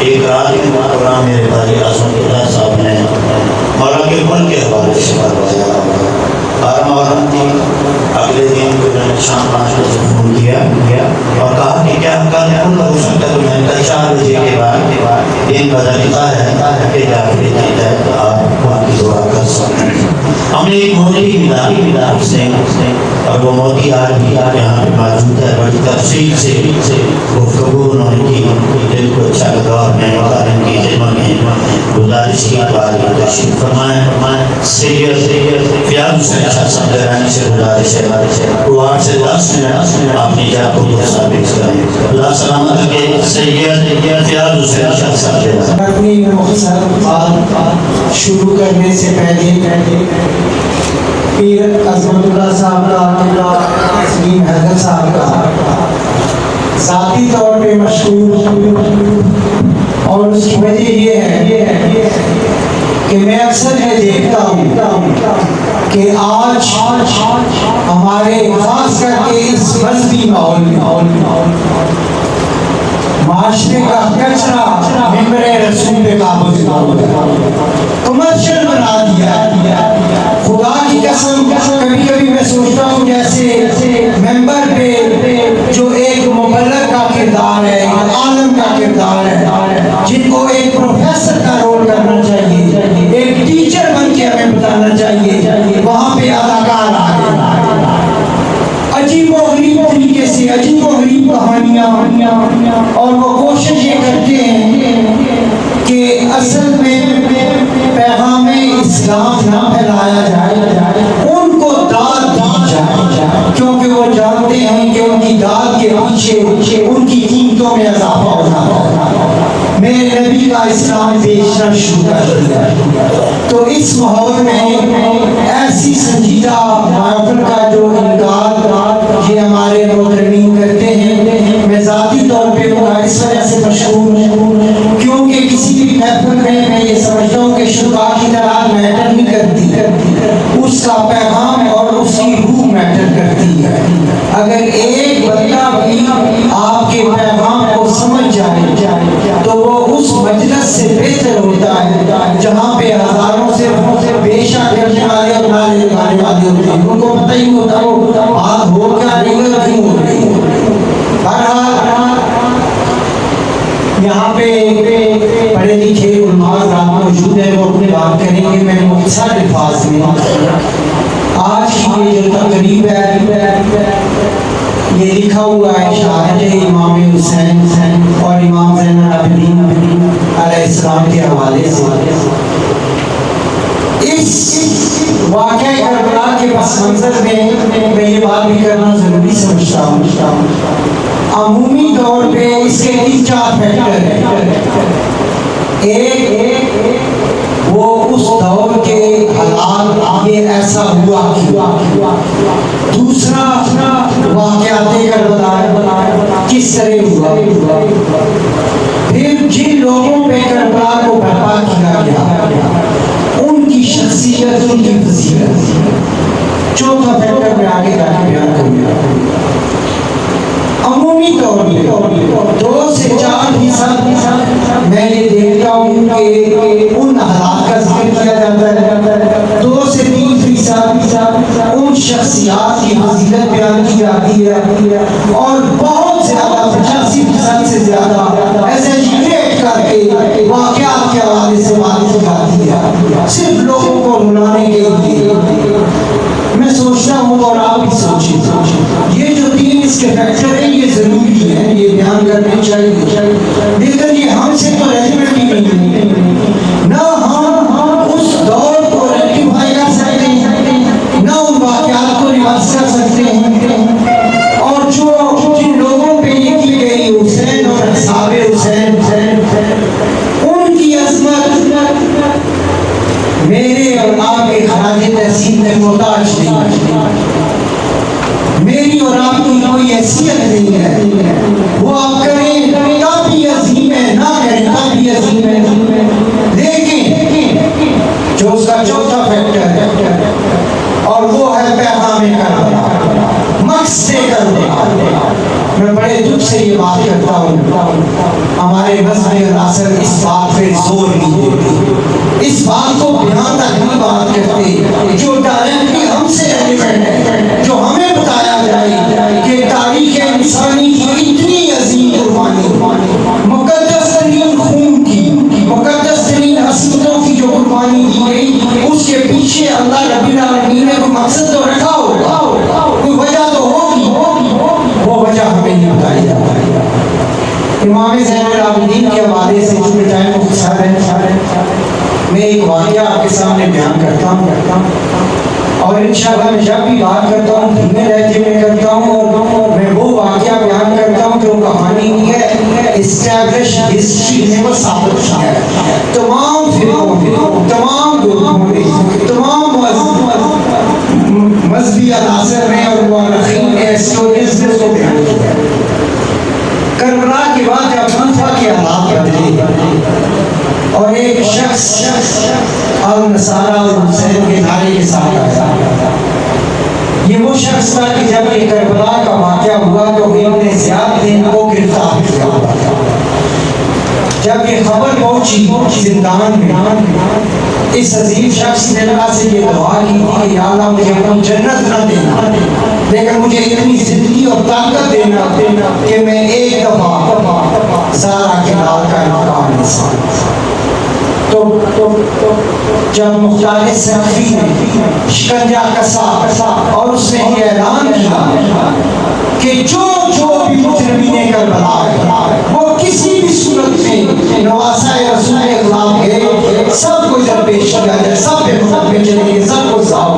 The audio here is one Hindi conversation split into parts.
एक रात के प्रोग्राम मेरे भाई आजमतुल्लाह साहब ने मौला के मन के हवाले से करवाया और अगले दिन मैंने शाम 5 बजे फ़ोन किया और कहा कि क्या कल हो सकता है। तो मैंने कल 4 बजे के बाद दिन बदलता है कि जाके देता है तो आप वहाँ की दुआ कर सकते हैं। हमने एक मोदी मिला उससे और वो मोदी आज भी यहाँ पे मौजूद है। बड़ी तफसील से गुफ्तगू उन्होंने की, दिल को अच्छा लगा और मैं उनकी खिदमत में गुजारिश की बात तशरीफ फरमाएं। सैयद फ़याज़ हुसैन शाह साहब दरानी से गुजारिश है वो 8 से 10 मिनट अपनी जात को मुताबिक करें। अल्लाह सलामत रखे। सैयद फ़याज़ हुसैन शाह साहब अपनी मुख्तसर बात शुरू करने से पहले पीर अज़मतुल्लाह साहब का तस्लीम हैदर साहब का ज़ाती तौर पे मशहूर और उसकी वजह ये है कि मैं अक्सर ये देखता हूँ कि आज हमारे खास करके इस मजहबी माहौल में माशरे का कचरा मिंबरे रसूल पे काबूज कमर्शियल बना दिया। खुदा की कसम कभी कभी मैं सोचता हूँ जैसे मेंबर पे जो एक मुबल्लिग का किरदार है, आलम का किरदार है, जिनको एक प्रोफेसर का रोल करना चाहिए, एक टीचर बन के हमें बताना चाहिए, वहाँ पे अदाकार आ गए अजीबोगरीब तरीके से, अजीबोगरीब कहानियाँ, और वो कोशिश ये करते हैं कि असल में पैगाम इस्लाम ना फैलाया जाए, उनको दाद दी जाए, क्योंकि वो जानते हैं कि उनकी दाद के पीछे उनकी कीमतों में इजाफा हो जाता है। मेरे नबी का इस्लाम बेचना शुरू कर दिया। तो इस माहौल में ऐसी संजीदा महफिल का जो इनकार ये हमारे मोहतरमीन करते हैं, मैं ज़ाती तौर पे इस वजह से मशहूर हूँ क्योंकि किसी भी महफिल में मैं ये समझता हूँ कि शुरा की तरह मैटर नहीं करती, उसका पैगाम और उसकी रूह मैटर करती है। अगर एक बंदा भी आपके पैगाम को समझ जाए तो वो उस मजलिस से बेहतर होता है जहाँ पे हजारों से पेशा करने वाले और नारे लगाने वाले होते हैं, उनको पता ही होता हो बात हो क्या रही है, क्यों हो रही है। बहरहाल यहाँ पे पढ़े लिखे उलमाज़ मौजूद है, वो अपनी बात करेंगे। मैं मुख्तसर अल्फाज में आज की ये जो तकरीब है ये लिखा हुआ है शहादत इमाम हुसैन और इमाम ज़ैनुल आबिदीन अलैहिस्सलाम के हवाले से। इस वाक़या करबला के पस मंज़र में मैं ये बात भी करना ज़रूरी समझता हूँ। अमूमी तौर पे इसके 3-4 फैक्टर हैं। एक वो उस दौर के हालात ये ऐसा हुआ क्यों, दूसरा वाक़यात करबला किस तरह हुआ, फिर जिन लोगों पे करबला को बर्पा किया गया उनकी शख्सियत, उनकी फजीलत। चौथा फैक्टर में आगे जाके बयान करूँगा। अमूमी तौर पर 2 से 4% मैं ये देखता हूँ कि उन हालात का जिक्र किया जाता है, 2 से 3% उन शख्सियात की फजीलत बयान की जाती है और बहुत ज़्यादा 85% से ज़्यादा एग्जैजरेट करके वाक़यात के हवाले से बात की जाती है, सिर्फ लोगों को रुलाने के लिए। मैं सोचता हूँ और आप भी सोचिए, ये जो 3 इसके फैक्टर हैं ये ज़रूरी है, ये ध्यान करने चाहिए, लेकिन ये हमसे तो रेजिमेंट ही नहीं है। ना हम उस दौर को रेक्टिफाई कर सकते हैं, ना उन वाक़यात को रिवर्स कर सकते हैं, और जो जिन लोगों पे ये की गई हुसैन और असहाबे हुसैन उनकी अज़मत मेरे और आपके खराजे तहसीन में मोहताज नहीं, मेरी और आपकी कोई हैसियत नहीं है। वो आप करें काफ़ी अजीम है, ना करें काफ़ी अजीम है, लेकिन जो उसका चौथा फैक्टर है और वो है पैगाम करबला, मक़सद करबला। मैं बड़े दुख से ये बात करता हूँ, हमारे मज़हब अनासर इस बात पे जोर नहीं देते, इस बात को बयान तक नहीं बात करते जो डायरेक्टली हमसे रेलिवेंट है, जो हमें बताया जाए कि तारीख इंसानी की इतनी अजीम कुर्बानी, मुकद्दस तरीन खून की, मुकद्दस तरीन हसरतों की जो कुर्बानी दी गई, उसके पीछे अल्लाह रब्बुल आलमीन ने कोई मकसद तो रखा होगा, कोई वजह तो होगी, वो वजह हमें नहीं बताई जाती। इमाम ज़ैनुल आबिदीन के हवाले से चूंकि टाइम मुख्तसर है, मैं एक वाक़या आपके सामने बयान करता हूँ और इंशाअल्लाह मैं जब भी बात करता हूँ धीमे लहजे में करता हूँ और मैं वो वाक़या बयान करता हूँ जो कहानी की है, एस्टैब्लिश हिस्ट्री ने वो साबित किया है। तमाम फिरकों में, तमाम ग्रुपों में, तमाम मजहबी अनासर ने और मुअर्रिखीन ने स्टोरीज ने उसको बयान किया है। करबला के बाद जब कूफा के हालात बदले और एक शख्स अल-नसारा और हुसैन के नारे के साथ आया, ये वो शख्स था कि जब ये करबला का वाक़या हुआ तो इब्ने ज़ियाद ने इनको गिरफ्तार किया। जब ये खबर पहुंची जिंदान में, इस अजीम शख्स ने अल्लाह से ये दुआ की थी कि या अल्लाह मुझे अपनी जन्नत न देना, लेकिन मुझे इतनी जिंदगी और ताकत देना कि मैं एक दफा ज़हरा के लाल का इनकार नहीं। तो जब मुख्तार सैफी ने शिकंजा कसा और उसने ये ऐलान किया कि जो भी मुजरिमीन करबला है वो किसी भी सूरत में नवासा रसूल के खिलाफ गए, सबको इधर पेश किया जाए, सब पे मुकदमे चलेंगे, सबको साफ।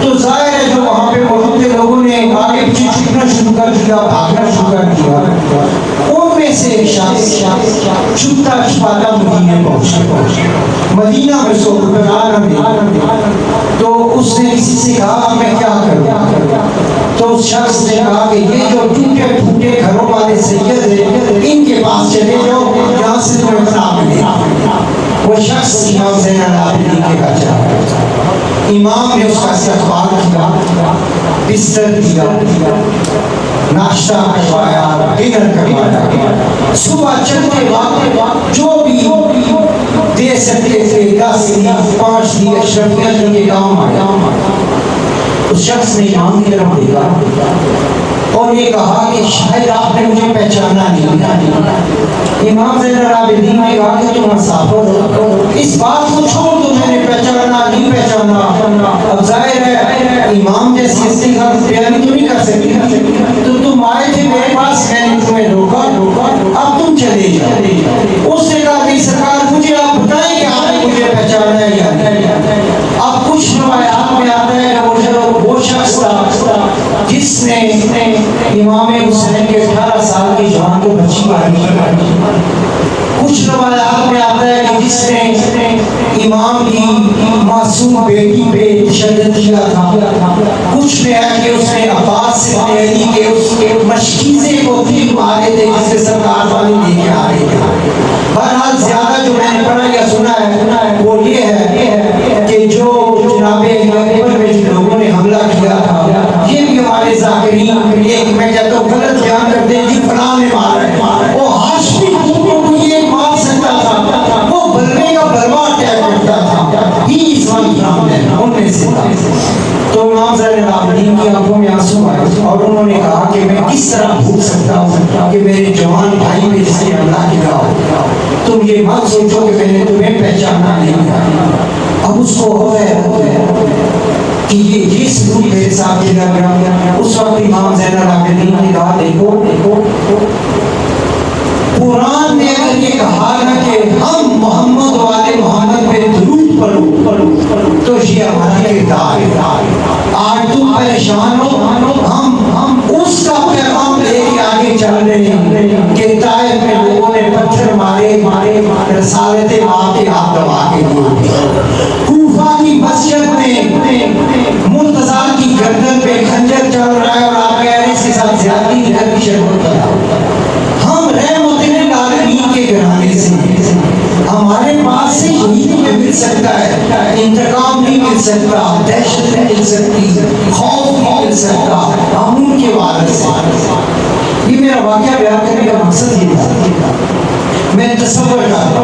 तो जाहिर है जो वहाँ पे मौजूद थे लोगों ने आगे पीछे छुपना शुरू कर दिया, भागना शुरू कर दिया। उनमें से एक शख्स छुपता छुपाता मदीने पहुंचा, मदीना में सो तो उसने किसी से कहा मैं क्या करूं, तो उस शख्स ने कहा कि ये जो टूटे फूटे घरों वाले सैयद है इनके पास चले जाओ, यहाँ से तुम्हें बना मिलेगा। वो शख्स इमाम ज़ैनुल आबिदीन के घर चला, इमाम ने उसका इस्तकबाल किया, बिस्तर दिया, नाश्ता करवाया, डिनर करवाया। सुबह चलते वक्त जो भी दे सकते थे 10 दिए 5 दिए अशरफियत के काम आया। उस शख्स ने इमाम की तरफ देखा और ये कहा कि शायद आपने मुझे पहचाना नहीं। इमाम ज़ैनुल आबिदीन ने कहा कि तुम मुसाफिर हो, इस बात को छोड़ दो, मैंने पहचाना नहीं पहचाना। अब जाहिर है इमाम जैसी इस्तिग़फ़ार बयान तो नहीं कर सकती, तो तुम आए थे मेरे पास, मैंने तुम्हें रोका, अब तुम चले जाओ। उसने कहा कि सरकार मुझे आप बताएं कि आपने मुझे पहचाना है या नहीं। अब कुछ रवायात में आता है कि वो शख्स था जिसने इमाम हुसैन के 18 साल की जवान को बच्ची मारी। कुछ रवायात में आता है कि जिसने इमाम की मासूम बेटी पे तशद्दुद किया था। कुछ में है कि उसने अब्बास इब्न अली के उसके मशकीज़े को तीर मारे थे जिसके सरकार वाले लेके आ रहे थे। बहरहाल ज्यादा जो मैंने पढ़ा या सुना है वो ये है कि जो जनाबे अकबर में जिन लोगों ने हमला किया था, ये भी हमारे ज़ाकिरीन एक मैं कहता हूँ गलत बयान करते हैं कि फलां ने मारा है, वो हाशमी को ये मार सकता था, वो बल्ले का बलवा अटैक करता था, ही इस्लाम है उनमें से था। तो इमाम ज़ैनुल आबिदीन की आंखों में आंसू आए और उन्होंने कहा कि मैं किस तरह भूल सकता हूँ कि मेरे जवान भाई पे जिसने हमला किया हो, तुम ये मत सोचो कि मैंने तुम्हें पहचाना नहीं। अब उसको हो गया कि ये सलूक मेरे साथ किया गया। उस वक्त इमाम ज़ैनुल आबिदीन ने कहा देखो कुरान ने अगर ये कहा ना कि हम मोहम्मद वाले मोहम्मद पे दुरूद पढ़ो तो ये हमारा किरदार है। आज तुम परेशान हो, हम उसका पैगाम लेके आगे चल रहे हैं कि ताइफ में लोगों ने पत्थर मारे रसालते माँ के हाथ दबा के दिए। कूफा की मस्जिद में मुर्तज़ा की गर्दन पे खंजर चल रहा है और आप कह रहे हैं इसके साथ ज़्यादती की शर्त करा। हम रहमतुल आलमीन के घराने से, हमारे पास से यही नहीं मिल सकता है, इंतकाम नहीं मिल सकता, दहशत नहीं मिल सकती, खौफ नहीं मिल सकता, हम उनके वारिस हैं। ये मेरा वाक़या बयान करने का मकसद ये था। मैं तसव्वुर करता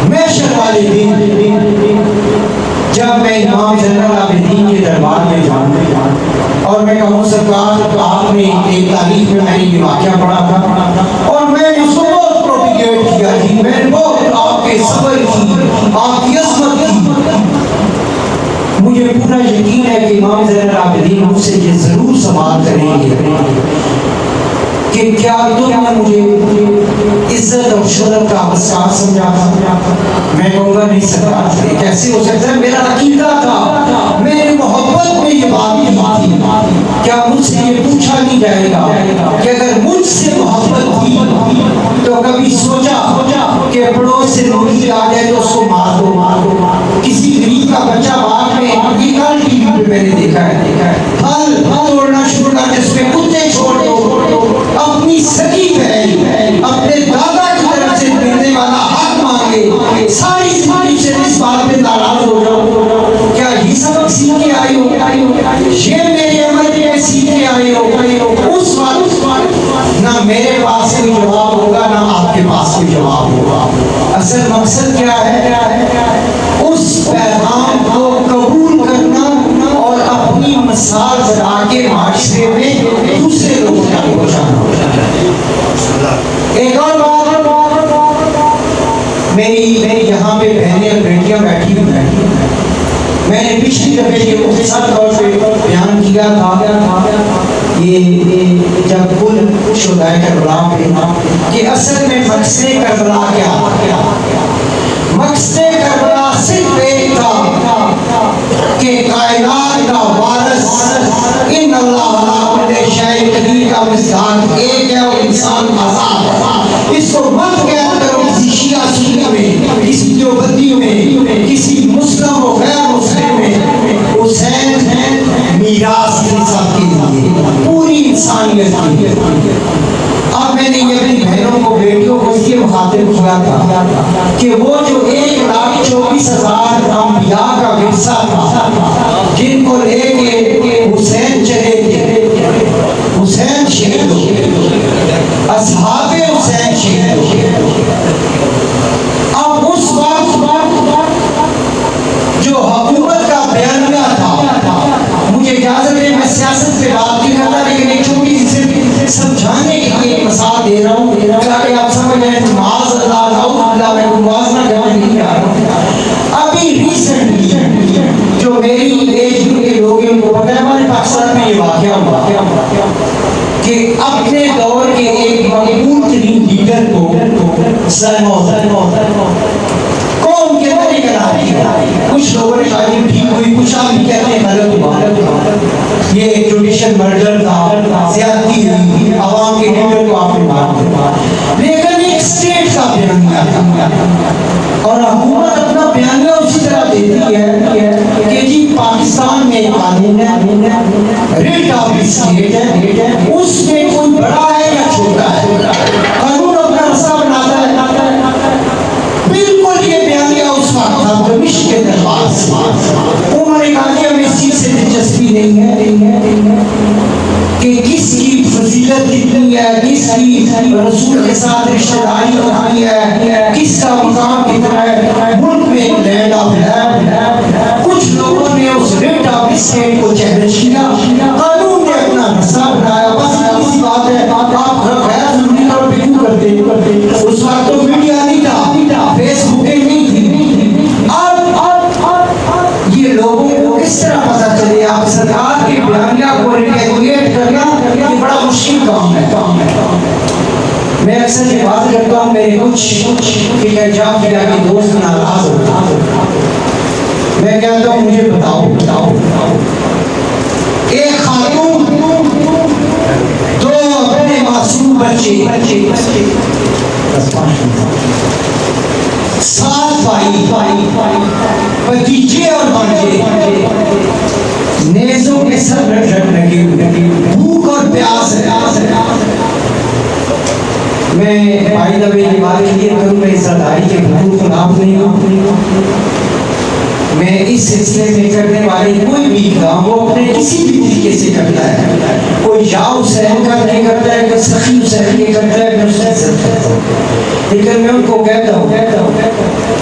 महशर वाले दिन जब मैं इमाम ज़ैनुल आबिदीन के दरबार में जाऊँ और मैं कहूँ सरकार तो आपने एक तारीख में मैंने ये वाक़या पढ़ा था और मैंने उसको बहुत प्रोपिगेट किया जी, मैंने बहुत आपके सब्र की, आपकी अज़मत की। मुझे पूरा यकीन है कि इमाम ज़ैनुल आबिदीन मुझसे ये ज़रूर सवाल करेंगे कि क्या तुमने मुझे इज्जत और शोहरत का अवसर समझा था? मैं कहूँगा नहीं सरकार, ये कैसे हो सकता है? मेरा अकीदा था, मेरी मोहब्बत में ये बात की थी। क्या मुझसे ये पूछा नहीं जाएगा कि अगर मुझसे मोहब्बत थी तो कभी सोचा कि पड़ोस से रोटी आ जाए तो उसको मार दो? किसी गरीब का बच्चा बाग में टीवी पे मैंने देखा है फल तोड़ना शुरू कर जिसमें कुत्ते छोड़ दो, अपनी सगी बहन अपने दादा की तरफ से मिलने वाला हक मांगे, सारी जिंदगी से इस बात पे नाराज हो जाओ। क्या ये सबक सीख के आई हो? ये मेरे अमल में सीख के आई हो? उस वक्त ना मेरे पास कोई जवाब होगा ना आपके पास कोई जवाब होगा। असल मकसद क्या है? उस पैगाम को कबूल करना और अपनी मिसाल बना के माशरे में दूसरे लोगों तक पहुंचाना। एक और बात, मेरी यहाँ पे बहनें और बेटियां बैठी हुई हैं। मैंने पिछली दफे ये मुख्तसर तौर पे बयान किया था ये जब कुल शुदाए करबला पे कि असल में मकसद करबला क्या? मकसद करबला सिर्फ एक था कि कायनात का वारिस इन अल्लाह वाले शय कदीर का मिसाल एक है और इंसान आजाद है। इसको मत क्या करो किसी शिया सुन्नी में, किसी देवबंदी में, किसी मुस्लिम और गैर मुस्लिम में। हुसैन मीरास के लिए पूरी इंसानियत की है। अब मैंने ये अपनी बहनों को बेटियों को इसलिए मुखातिब किया था कि वो जो 1,24,000 अंबिया का विरसा था जिनको लेके हुसैन चले थे, हुसैन शहीद हो गए, असहाबे हुसैन शहीद हो गए। अब उस वक्त जो हुकूमत का बयानिया था, मुझे इजाजत है मैं सियासत पे बात नहीं करता, लेकिन एक छोटी सी समझाने के लिए एक मिसाल दे रहा हूँ ताकि आप समझ जाए। मैं मुवाजना करने नहीं जा रहा हूँ। अभी रिसेंटली जो मेरी एज ग्रुप के लोग हैं उनको पता है हमारे पाकिस्तान में ये वाक़या हुआ कि अपने दौर के एक मकबूल तरीन लीडर को कौम के अंदर ही करा दिया। कुछ लोगों ने कहा कि ठीक हुई, कुछ आप भी कहते हैं गलत हुआ। ये जुडिशियल मर्डर था, ज्यादती हुई, आवाम के लीडर को आपने मार दिया। लेकिन एक स्टेट का बयानिया था और हुकूमत अपना बयानिया उसी तरह देती है कि जी पाकिस्तान में कानून है, रिट ऑफ स्टेट है, उसमें कोई बड़ा है या छोटा है, कानून अपना रास्ता बनाता है। बिल्कुल ये बयानिया उस वक्त था दमिश्क के दरबार से। उन्होंने कहा कि हमें इस चीज से दिलचस्पी नहीं है कि किसकी फजीलत कितनी है, किसकी रसूल के साथ रिश्तेदारी कितनी है, किसका मकाम कितना है मुल्क में लैंड ऑफ लैंड। कुछ लोगों ने उस रिट ऑफ स्टेट को चैलेंज किया, कानून ने अपना रास्ता बनाया। बस इसी बात है, आप गैर जरूरी तौर पे क्यों करते? उस वक्त तो मीडिया नहीं था, फेसबुक नहीं थी। अब ये लोगों को किस तरह पता चले? आप सरकार के बयानिया को रिटेगुलेट करना ये बड़ा मुश्किल काम है। मैं अक्सर ये बात करता हूँ, मेरे कुछ हिजाब के दोस्त नाराज होते, मैं कहता हूँ मुझे बताओ एक खातून दो अपने मासूम बच्चे 7 भाई भतीजे और भांजे नेज़ों के सर लगे हुए, भूख और प्यास है। मैं भाई नबी की बात की करूँ, मैं इज़्ज़तदारी के बिल्कुल खिलाफ नहीं हूँ। मैं इस सिलसिले में करने वाले कोई भी काम वो अपने किसी भी तरीके से करता है, कोई या हुसैन का नहीं करता है, कोई सखी हुसैन के करता है, लेकिन मैं उनको कहता हूँ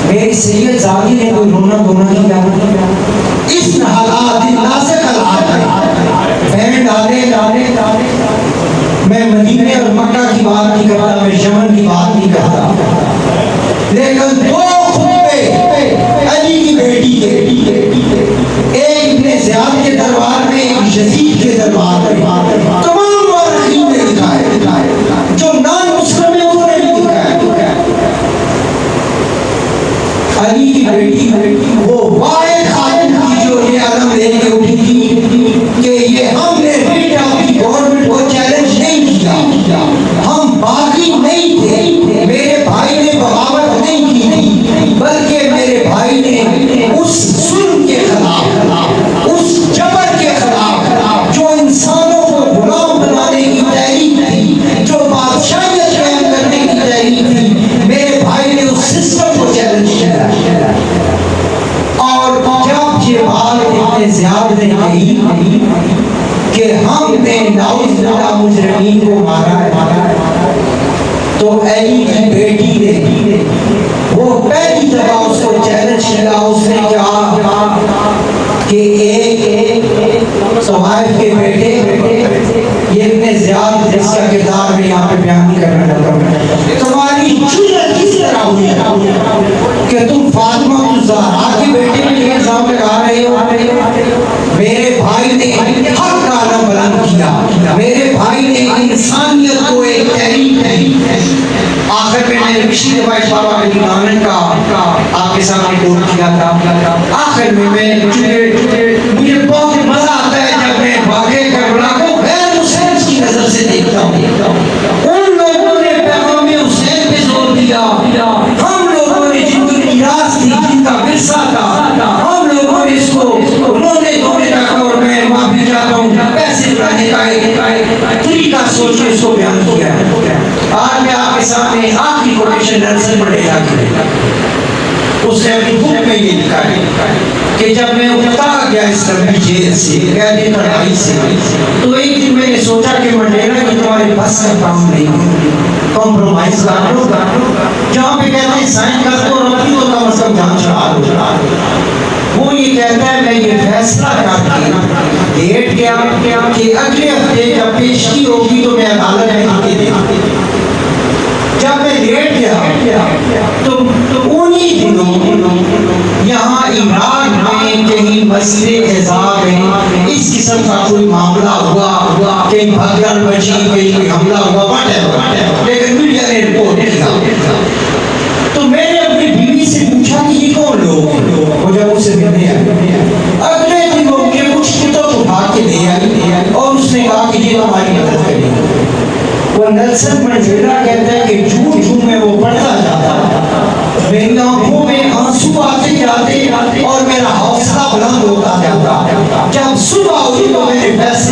मेरी सैयद जादी ने कोई रोना धोना नहीं किया। इस हालात नाजुक हालात में फैन डाले डाले डाले मैं मदीने और मक्का की बात नहीं करता, मैं यमन की बात नहीं करता, लेकिन दो खुतबे अली की बेटी के, एक इब्ने ज़ियाद के दरबार में, एक यजीद के दरबार में, तमाम मुअर्रिखीन ने लिखा है, जो नॉन मुस्लिम है उन्होंने भी लिखा है। अली की बेटी वो वाहिद खातून थी जो ये अलम लेके उठी थी कि ये हमने बेटा की गवर्नमेंट को चैलेंज नहीं किया, हम बागी नहीं थे, मेरे भाई ने बगावत नहीं की थी, बल्कि मेरे भाई ने उस जुल्म के खिलाफ, उस जबर के खिलाफ, जो इंसानों को गुलाम बनाने की तहरीक थी, जो बादशाहियत कायम करने की तहरीक थी, मेरे भाई ने उस सिस्टम को चैलेंज किया। और जब ये बात इब्ने ज़ियाद ने कही कि हमने नाउज़ुबिल्लाह मुजरिमीन को मारा है, तो अली की बेटी ने वो पहली दफा उसको चैलेंज किया। उसने कहा कि एक सवाइफ के बेटे, ये इब्ने ज़ियाद जिसका किरदार मैं यहाँ पे बयान नहीं करना चाहता हूँ, तुम्हारी जुर्रत किस तरह हुई कि तुम फातिमा ज़हरा के बेटे के लिए इल्जाम लगा रहे हो। मेरे भाई ने हक का आलम बुलंद किया, मेरे भाई ने इंसानियत को एक तहरीक दी। आखिर में मैंने पिछली दफा इस बाबा के दीवाने का आपके सामने कोट किया था। आखिर में मुझे बहुत मजा आता है जब मैं वाक़े करबला को गैर मुस्लिम की नजर से देखता हूँ। उन लोगों ने पैगाम हुसैन पे जोर दिया, हम लोगों ने जिनकी मीरास थी, जिनका विरसा था, हम लोगों ने इसको रोने धोने तक, और मैं माफी चाहता हूँ, पैसे उड़ाने का एक तरीका सोच के इसको बयान किया। आज मैं आपके सामने आखिरी कोटेशन नेल्सन मंडेला की, उसने अपनी बुक में ये लिखा है कि जब मैं उतर गया इस लंबी जेल से, कैदी कढ़ाई से, तो एक दिन मैंने सोचा कि मंडेला की तुम्हारे बस का काम नहीं, कॉम्प्रोमाइज कर लो, जहाँ पे कहते हैं साइन कर दो रखी हो, कम से कम जान चढ़ा दो। वो ये कहता है मैं ये फैसला करके लेट गया कि अगले हफ्ते जब पेशगी होगी तो मैं अदालत में आके देखूंगा। जब मैं लेट गया तो उन्हीं दिनों यहाँ इमरान में कहीं मस्जिद एजाब में इस किस्म का कोई मामला हुआ, कहीं भगदड़ बची, कहीं कोई हमला हुआ, लेकिन मीडिया ने रिपोर्ट किया। तो मैंने अपनी बीवी से पूछा कि ये कौन लोग, वो जब उसे मिलने आए, अगले दिन वो मुझे कुछ किताब उठा के ले आई और उसने कहा कि ये हमारी मदद करेगी। वो नेल्सन मंडेला कहता है कि झूठ झूठ में वो पढ़ता जाता, मेरी आंखों में आंसू आते जाते और मेरा हौसला बुलंद होता जाता। जब सुबह हुई तो मैंने फैसला